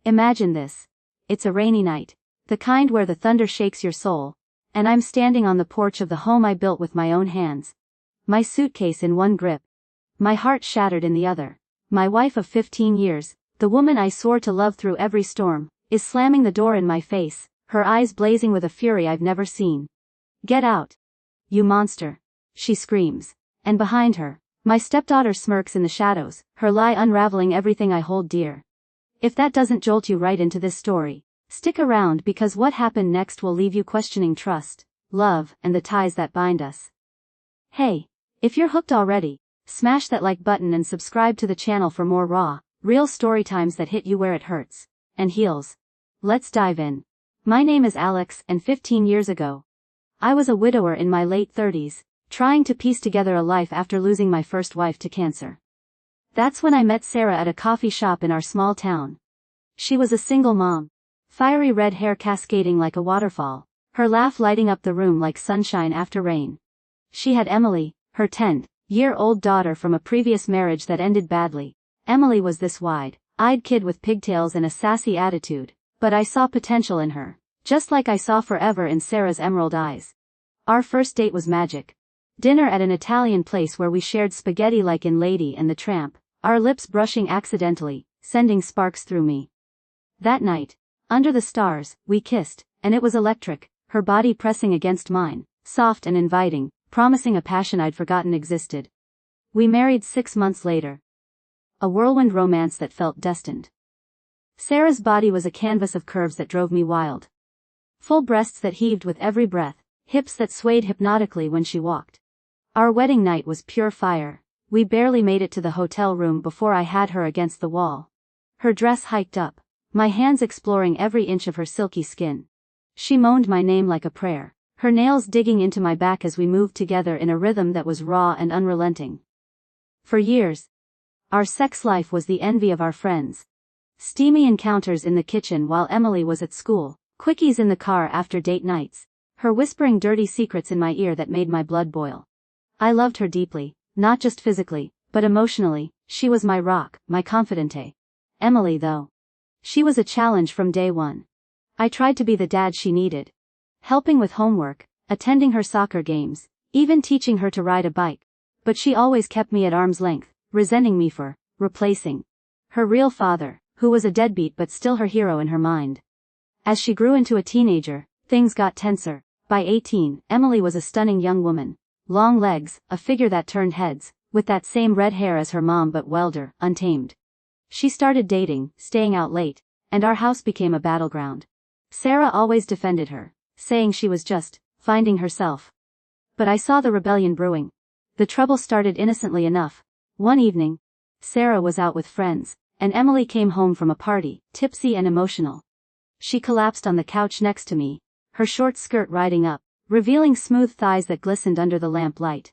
Imagine this. It's a rainy night. The kind where the thunder shakes your soul. And I'm standing on the porch of the home I built with my own hands. My suitcase in one grip. My heart shattered in the other. My wife of 15 years, the woman I swore to love through every storm, is slamming the door in my face, her eyes blazing with a fury I've never seen. "Get out! You monster!" she screams. And behind her, my stepdaughter smirks in the shadows, her lie unraveling everything I hold dear. If that doesn't jolt you right into this story, stick around because what happened next will leave you questioning trust, love, and the ties that bind us. Hey, if you're hooked already, smash that like button and subscribe to the channel for more raw, real story times that hit you where it hurts and heals. Let's dive in. My name is Alex, and 15 years ago, I was a widower in my late 30s, trying to piece together a life after losing my first wife to cancer. That's when I met Sarah at a coffee shop in our small town. She was a single mom. Fiery red hair cascading like a waterfall, her laugh lighting up the room like sunshine after rain. She had Emily, her 10-year-old daughter from a previous marriage that ended badly. Emily was this wide-eyed kid with pigtails and a sassy attitude, but I saw potential in her, just like I saw forever in Sarah's emerald eyes. Our first date was magic. Dinner at an Italian place where we shared spaghetti like in Lady and the Tramp, our lips brushing accidentally, sending sparks through me. That night, under the stars, we kissed, and it was electric, her body pressing against mine, soft and inviting, promising a passion I'd forgotten existed. We married 6 months later. A whirlwind romance that felt destined. Sarah's body was a canvas of curves that drove me wild. Full breasts that heaved with every breath, hips that swayed hypnotically when she walked. Our wedding night was pure fire. We barely made it to the hotel room before I had her against the wall. Her dress hiked up, my hands exploring every inch of her silky skin. She moaned my name like a prayer, her nails digging into my back as we moved together in a rhythm that was raw and unrelenting. For years, our sex life was the envy of our friends. Steamy encounters in the kitchen while Emily was at school, quickies in the car after date nights, her whispering dirty secrets in my ear that made my blood boil. I loved her deeply, not just physically, but emotionally. She was my rock, my confidante. Emily, though, she was a challenge from day one. I tried to be the dad she needed, helping with homework, attending her soccer games, even teaching her to ride a bike. But she always kept me at arm's length, resenting me for replacing her real father, who was a deadbeat but still her hero in her mind. As she grew into a teenager, things got tenser. By 18, Emily was a stunning young woman. Long legs, a figure that turned heads, with that same red hair as her mom but wilder, untamed. She started dating, staying out late, and our house became a battleground. Sarah always defended her, saying she was just finding herself. But I saw the rebellion brewing. The trouble started innocently enough. One evening, Sarah was out with friends, and Emily came home from a party, tipsy and emotional. She collapsed on the couch next to me, her short skirt riding up, revealing smooth thighs that glistened under the lamp light.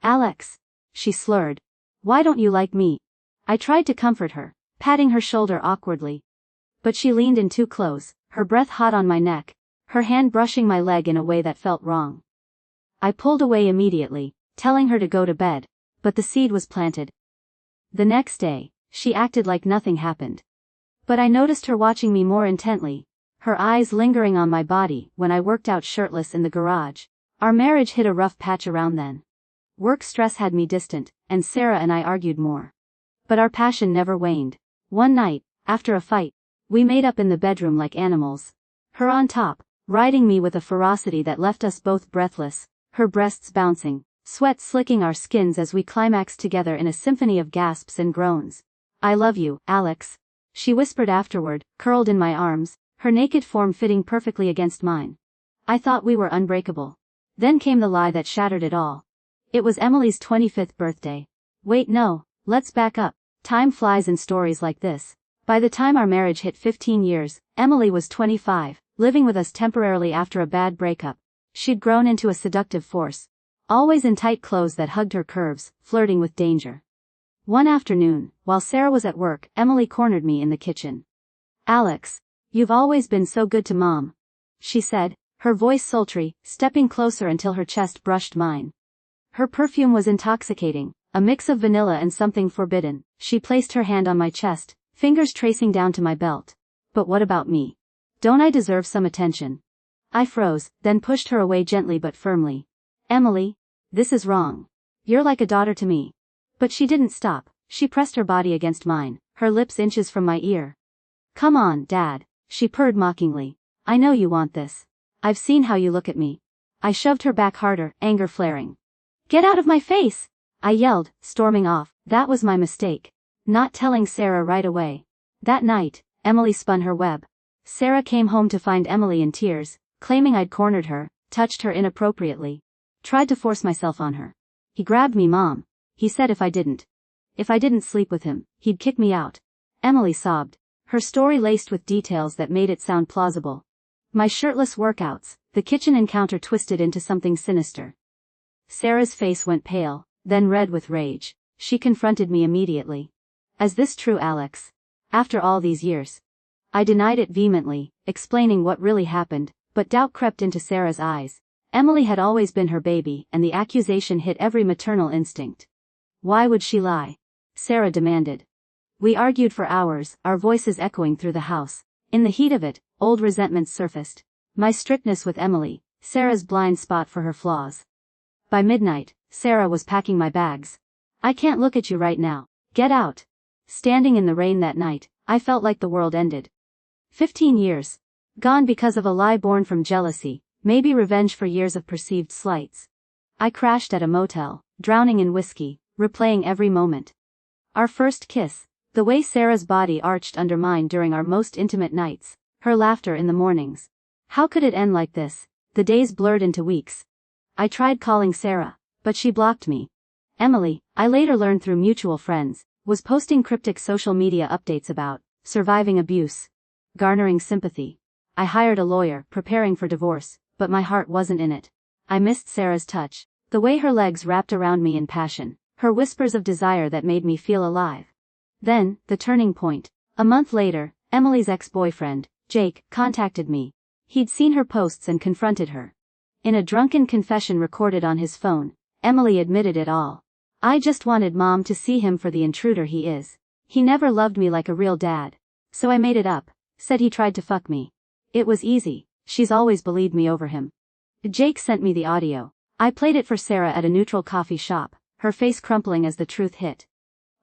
"Alex," she slurred. "Why don't you like me?" I tried to comfort her, patting her shoulder awkwardly. But she leaned in too close, her breath hot on my neck, her hand brushing my leg in a way that felt wrong. I pulled away immediately, telling her to go to bed, but the seed was planted. The next day, she acted like nothing happened. But I noticed her watching me more intently, her eyes lingering on my body when I worked out shirtless in the garage. Our marriage hit a rough patch around then. Work stress had me distant, and Sarah and I argued more. But our passion never waned. One night, after a fight, we made up in the bedroom like animals. Her on top, riding me with a ferocity that left us both breathless, her breasts bouncing, sweat slicking our skins as we climaxed together in a symphony of gasps and groans. "I love you, Alex," she whispered afterward, curled in my arms, her naked form fitting perfectly against mine. I thought we were unbreakable. Then came the lie that shattered it all. It was Emily's 25th birthday. Wait, no, let's back up. Time flies in stories like this. By the time our marriage hit 15 years, Emily was 25, living with us temporarily after a bad breakup. She'd grown into a seductive force, always in tight clothes that hugged her curves, flirting with danger. One afternoon, while Sarah was at work, Emily cornered me in the kitchen. "Alex, you've always been so good to Mom," she said, her voice sultry, stepping closer until her chest brushed mine. Her perfume was intoxicating, a mix of vanilla and something forbidden. She placed her hand on my chest, fingers tracing down to my belt. But what about me? Don't I deserve some attention? I froze, then pushed her away gently but firmly. Emily, this is wrong. You're like a daughter to me. But she didn't stop. She pressed her body against mine, her lips inches from my ear. Come on, Dad, she purred mockingly. I know you want this. I've seen how you look at me. I shoved her back harder, anger flaring. Get out of my face! I yelled, storming off. That was my mistake. Not telling Sarah right away. That night, Emily spun her web. Sarah came home to find Emily in tears, claiming I'd cornered her, touched her inappropriately. Tried to force myself on her. He grabbed me, Mom. He said if I didn't sleep with him, he'd kick me out. Emily sobbed. Her story laced with details that made it sound plausible. My shirtless workouts, the kitchen encounter twisted into something sinister. Sarah's face went pale, then red with rage. She confronted me immediately. Is this true, Alex? After all these years? I denied it vehemently, explaining what really happened, but doubt crept into Sarah's eyes. Emily had always been her baby, and the accusation hit every maternal instinct. Why would she lie? Sarah demanded. We argued for hours, our voices echoing through the house. In the heat of it, old resentments surfaced. My strictness with Emily, Sarah's blind spot for her flaws. By midnight, Sarah was packing my bags. I can't look at you right now. Get out. Standing in the rain that night, I felt like the world ended. 15 years. Gone because of a lie born from jealousy, maybe revenge for years of perceived slights. I crashed at a motel, drowning in whiskey, replaying every moment. Our first kiss, the way Sarah's body arched under mine during our most intimate nights, her laughter in the mornings. How could it end like this? The days blurred into weeks. I tried calling Sarah, but she blocked me. Emily, I later learned through mutual friends, was posting cryptic social media updates about surviving abuse, garnering sympathy. I hired a lawyer, preparing for divorce, but my heart wasn't in it. I missed Sarah's touch, the way her legs wrapped around me in passion, her whispers of desire that made me feel alive. Then, the turning point. A month later, Emily's ex-boyfriend, Jake, contacted me. He'd seen her posts and confronted her. In a drunken confession recorded on his phone, Emily admitted it all. I just wanted Mom to see him for the intruder he is. He never loved me like a real dad. So I made it up, said he tried to fuck me. It was easy, she's always believed me over him. Jake sent me the audio. I played it for Sarah at a neutral coffee shop, her face crumpling as the truth hit.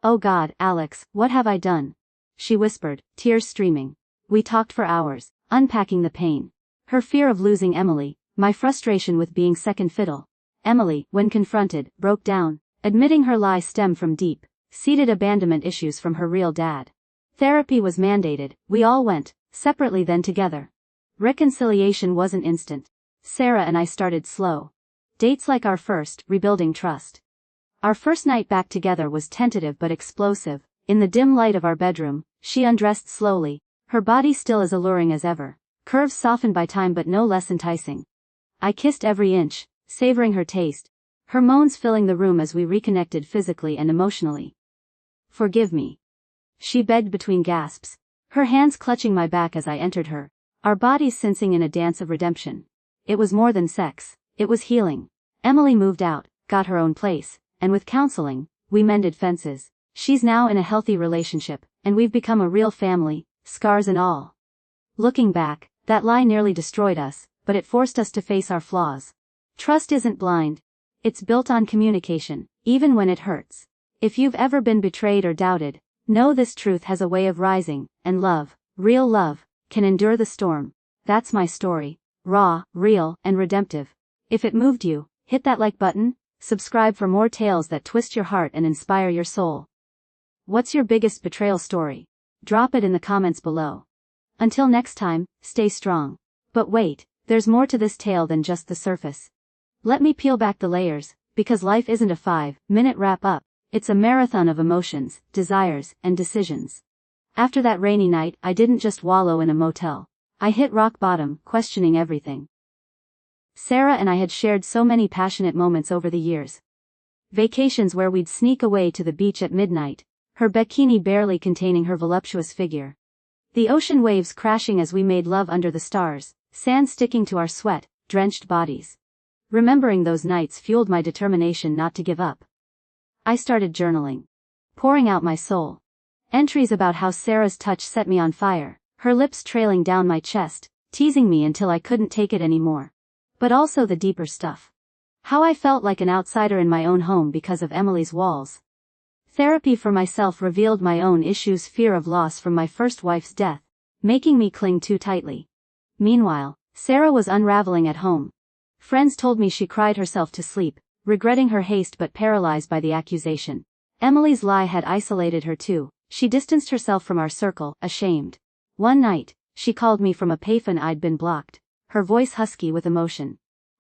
Oh God, Alex, what have I done? She whispered, tears streaming. We talked for hours, unpacking the pain. Her fear of losing Emily, my frustration with being second fiddle. Emily, when confronted, broke down, admitting her lie stemmed from deep-seated abandonment issues from her real dad. Therapy was mandated, we all went, separately then together. Reconciliation wasn't instant. Sarah and I started slow. Dates like our first, rebuilding trust. Our first night back together was tentative but explosive. In the dim light of our bedroom, she undressed slowly, her body still as alluring as ever, curves softened by time but no less enticing. I kissed every inch, savoring her taste, her moans filling the room as we reconnected physically and emotionally. Forgive me. She begged between gasps, her hands clutching my back as I entered her, our bodies sensing in a dance of redemption. It was more than sex, it was healing. Emily moved out, got her own place, and with counseling, we mended fences. She's now in a healthy relationship, and we've become a real family, scars and all. Looking back, that lie nearly destroyed us, but it forced us to face our flaws. Trust isn't blind. It's built on communication, even when it hurts. If you've ever been betrayed or doubted, know this truth has a way of rising, and love, real love, can endure the storm. That's my story. Raw, real, and redemptive. If it moved you, hit that like button, subscribe for more tales that twist your heart and inspire your soul. What's your biggest betrayal story? Drop it in the comments below. Until next time, stay strong. But wait, there's more to this tale than just the surface. Let me peel back the layers, because life isn't a 5-minute wrap-up, it's a marathon of emotions, desires, and decisions. After that rainy night, I didn't just wallow in a motel. I hit rock bottom, questioning everything. Sarah and I had shared so many passionate moments over the years. Vacations where we'd sneak away to the beach at midnight, her bikini barely containing her voluptuous figure. The ocean waves crashing as we made love under the stars, sand sticking to our sweat-drenched bodies. Remembering those nights fueled my determination not to give up. I started journaling. Pouring out my soul. Entries about how Sarah's touch set me on fire, her lips trailing down my chest, teasing me until I couldn't take it anymore. But also the deeper stuff. How I felt like an outsider in my own home because of Emily's walls. Therapy for myself revealed my own issues, fear of loss from my first wife's death, making me cling too tightly. Meanwhile, Sarah was unraveling at home. Friends told me she cried herself to sleep, regretting her haste but paralyzed by the accusation. Emily's lie had isolated her too. She distanced herself from our circle, ashamed. One night, she called me from a payphone I'd been blocked, her voice husky with emotion.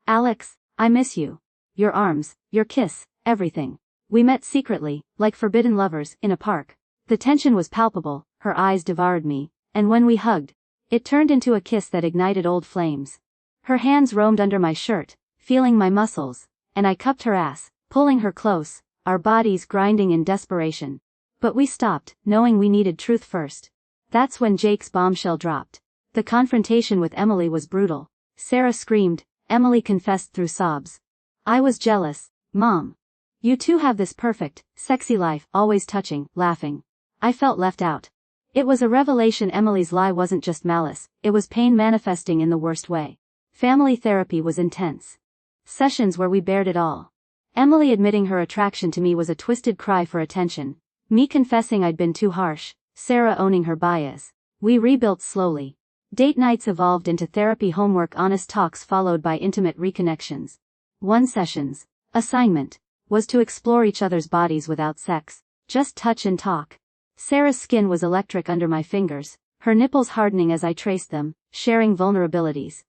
"Alex, I miss you. Your arms, your kiss, everything. We met secretly, like forbidden lovers, in a park. The tension was palpable, her eyes devoured me, and when we hugged, it turned into a kiss that ignited old flames. Her hands roamed under my shirt, feeling my muscles, and I cupped her ass, pulling her close, our bodies grinding in desperation. But we stopped, knowing we needed truth first. That's when Jake's bombshell dropped. The confrontation with Emily was brutal. Sarah screamed, Emily confessed through sobs. I was jealous, Mom. You two have this perfect, sexy life, always touching, laughing. I felt left out. It was a revelation. Emily's lie wasn't just malice, it was pain manifesting in the worst way. Family therapy was intense. Sessions where we bared it all. Emily admitting her attraction to me was a twisted cry for attention. Me confessing I'd been too harsh, Sarah owning her bias. We rebuilt slowly. Date nights evolved into therapy, homework, honest talks followed by intimate reconnections. One session's assignment was to explore each other's bodies without sex, just touch and talk. Sarah's skin was electric under my fingers, her nipples hardening as I traced them, sharing vulnerabilities.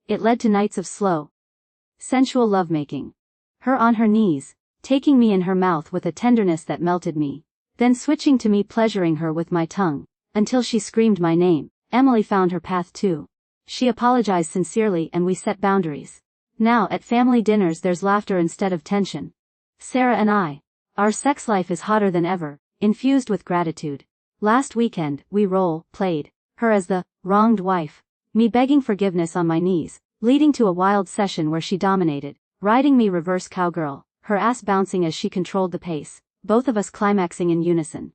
It led to nights of slow, sensual lovemaking. Her on her knees, taking me in her mouth with a tenderness that melted me, then switching to me, pleasuring her with my tongue, until she screamed my name. Emily found her path too. She apologized sincerely and we set boundaries. Now at family dinners there's laughter instead of tension. Sarah and I. Our sex life is hotter than ever, infused with gratitude. Last weekend, we role-played her as the wronged wife, me begging forgiveness on my knees, leading to a wild session where she dominated, riding me reverse cowgirl, her ass bouncing as she controlled the pace, both of us climaxing in unison.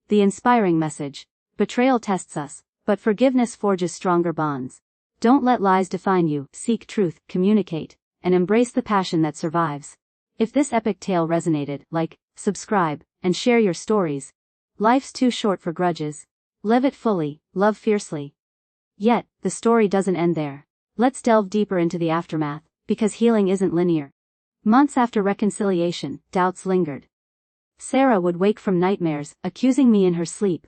The inspiring message: betrayal tests us, but forgiveness forges stronger bonds. Don't let lies define you, seek truth, communicate, and embrace the passion that survives. If this epic tale resonated, like, subscribe, and share your stories. Life's too short for grudges. Live it fully, love fiercely. Yet, the story doesn't end there. Let's delve deeper into the aftermath, because healing isn't linear. Months after reconciliation, doubts lingered. Sarah would wake from nightmares, accusing me in her sleep.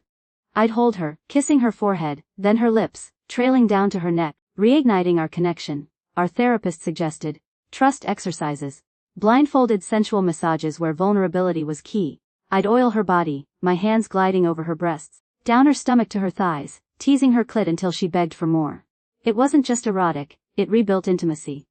I'd hold her, kissing her forehead, then her lips, trailing down to her neck, reigniting our connection. Our therapist suggested trust exercises, blindfolded sensual massages where vulnerability was key. I'd oil her body, my hands gliding over her breasts, down her stomach to her thighs, teasing her clit until she begged for more. It wasn't just erotic, it rebuilt intimacy.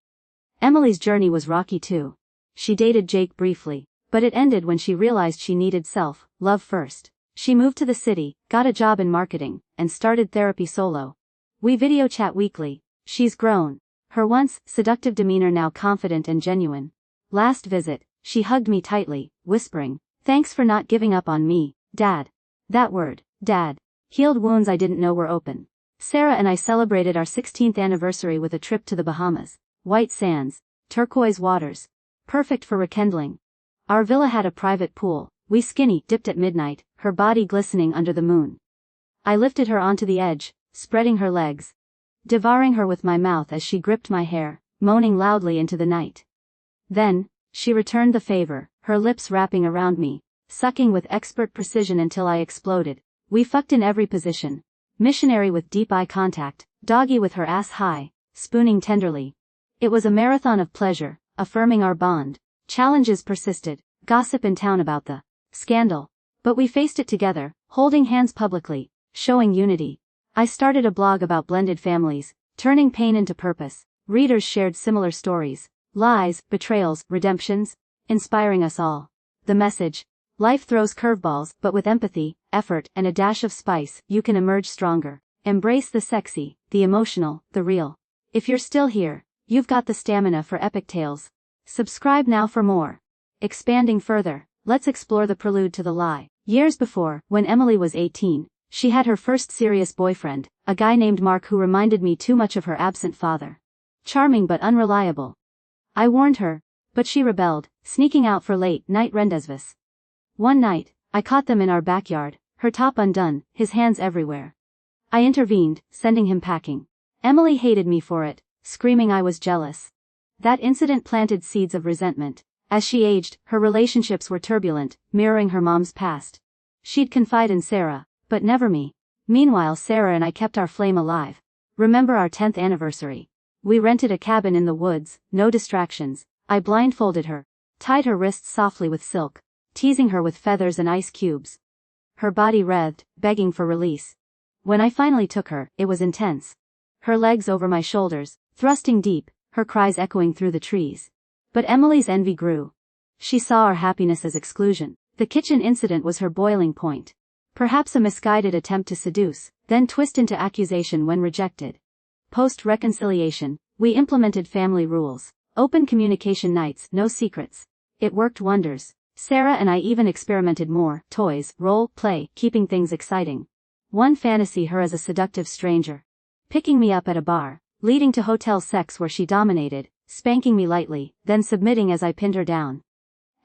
Emily's journey was rocky too. She dated Jake briefly, but it ended when she realized she needed self-love first. She moved to the city, got a job in marketing, and started therapy solo. We video chat weekly. She's grown. Her once seductive demeanor now confident and genuine. Last visit, she hugged me tightly, whispering, "Thanks for not giving up on me, Dad." That word, Dad, healed wounds I didn't know were open. Sarah and I celebrated our 16th anniversary with a trip to the Bahamas. White sands, turquoise waters. Perfect for rekindling. Our villa had a private pool. We skinny dipped at midnight, her body glistening under the moon. I lifted her onto the edge, spreading her legs, devouring her with my mouth as she gripped my hair, moaning loudly into the night. Then, she returned the favor, her lips wrapping around me, sucking with expert precision until I exploded. We fucked in every position. Missionary with deep eye contact, doggy with her ass high, spooning tenderly. It was a marathon of pleasure, affirming our bond. Challenges persisted, gossip in town about the scandal. But we faced it together, holding hands publicly, showing unity. I started a blog about blended families, turning pain into purpose. Readers shared similar stories, lies, betrayals, redemptions, inspiring us all. The message: life throws curveballs, but with empathy, effort, and a dash of spice, you can emerge stronger. Embrace the sexy, the emotional, the real. If you're still here, you've got the stamina for epic tales. Subscribe now for more. Expanding further, let's explore the prelude to the lie. Years before, when Emily was 18, She had her first serious boyfriend, a guy named Mark who reminded me too much of her absent father. Charming but unreliable. I warned her, but she rebelled, sneaking out for late-night rendezvous. One night, I caught them in our backyard, her top undone, his hands everywhere. I intervened, sending him packing. Emily hated me for it, screaming I was jealous. That incident planted seeds of resentment. As she aged, her relationships were turbulent, mirroring her mom's past. She'd confide in Sarah, but never me. Meanwhile, Sarah and I kept our flame alive. Remember our 10th anniversary? We rented a cabin in the woods, no distractions. I blindfolded her, tied her wrists softly with silk, teasing her with feathers and ice cubes. Her body writhed, begging for release. When I finally took her, it was intense. Her legs over my shoulders, thrusting deep, her cries echoing through the trees. But Emily's envy grew. She saw our happiness as exclusion. The kitchen incident was her boiling point. Perhaps a misguided attempt to seduce, then twist into accusation when rejected. Post-reconciliation, we implemented family rules. Open communication nights, no secrets. It worked wonders. Sarah and I even experimented more, toys, role play, keeping things exciting. One fantasy her as a seductive stranger. Picking me up at a bar, leading to hotel sex where she dominated, spanking me lightly, then submitting as I pinned her down.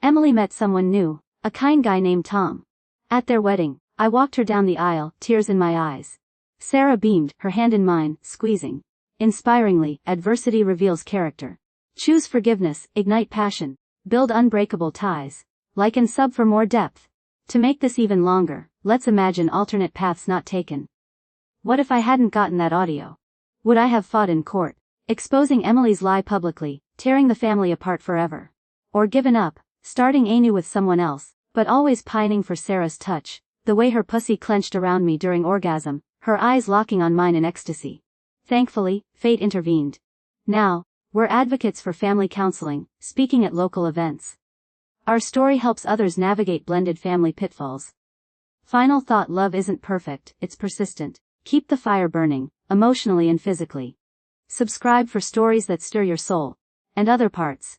Emily met someone new, a kind guy named Tom. At their wedding, I walked her down the aisle, tears in my eyes. Sarah beamed, her hand in mine, squeezing. Inspiringly, adversity reveals character. Choose forgiveness, ignite passion, build unbreakable ties. Like and sub for more depth. To make this even longer, let's imagine alternate paths not taken. What if I hadn't gotten that audio? Would I have fought in court, exposing Emily's lie publicly, tearing the family apart forever? Or given up, starting anew with someone else, but always pining for Sarah's touch, the way her pussy clenched around me during orgasm, her eyes locking on mine in ecstasy? Thankfully, fate intervened. Now, we're advocates for family counseling, speaking at local events. Our story helps others navigate blended family pitfalls. Final thought: love isn't perfect, it's persistent. Keep the fire burning, emotionally and physically. Subscribe for stories that stir your soul. And other parts.